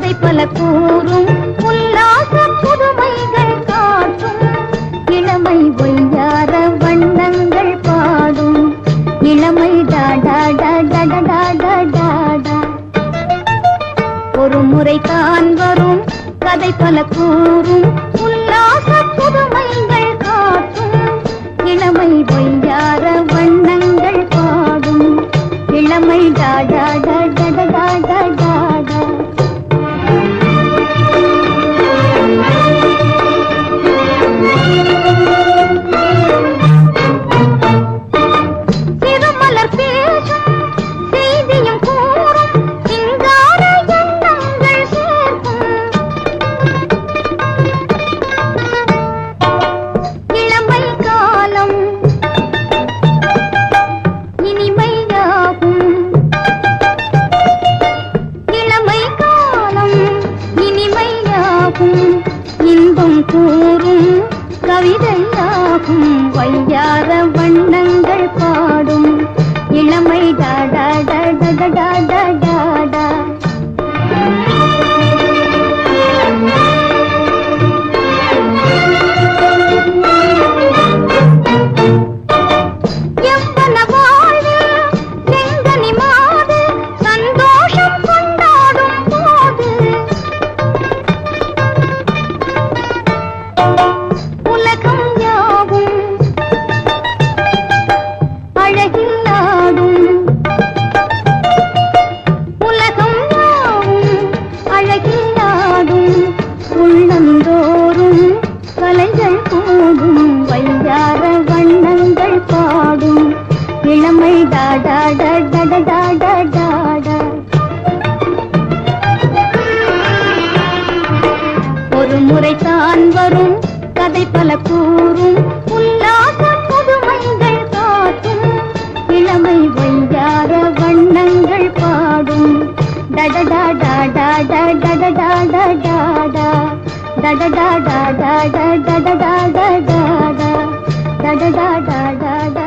கதை பல கூறும் உல்லாச புதுமைகள் காட்டும் இளமை ஒய்யார வண்ணங்கள் பாடும் இளமை டாடா டாடா டாடா டாடா ஒரு முறை தான் வரும் கதை பல கூறும் உல்லாச புதுமைகள் காட்டும் இளமை ஒய்யார வண்ணங்கள் பாடும் இளமை டாடா டாடா டாடா டாடா திருமலர் பேசும் செய்தியும் கூறும் சிங்கார எண்ணங்கள் சேர்க்கும் இளமை காலம் இனிமையாகும் இளமை காலம் இனிமையாகும் இன்பம் கூறும் கவிதையாகும் வையார வண்ணங்கள் பாடும் இளமை டாடா டாடா டாடா டாடா எவ்வன வாழ்வில் செங்கனி மாது சந்தோஷம் கொண்டாடும் போது உலகம் யாவும் அழகில் நாடும் உலகம் யாவும் அழகில் நாடும் உள்ளந்தோறும் கலைகள் கூடும் வையார வண்ணங்கள் பாடும் இளமை டாடா டாடா டாடா டாடா ஒரு முறை தான் வரும் கதை பல கூறும் உல்லாச புதுமைகள் காட்டும் இளமை வையார வண்ணங்கள் பாடும் டடடா டாடா டாடா டாடா டாடா டடடா டாடா டாடா டாடா டாடா டடடா டாடா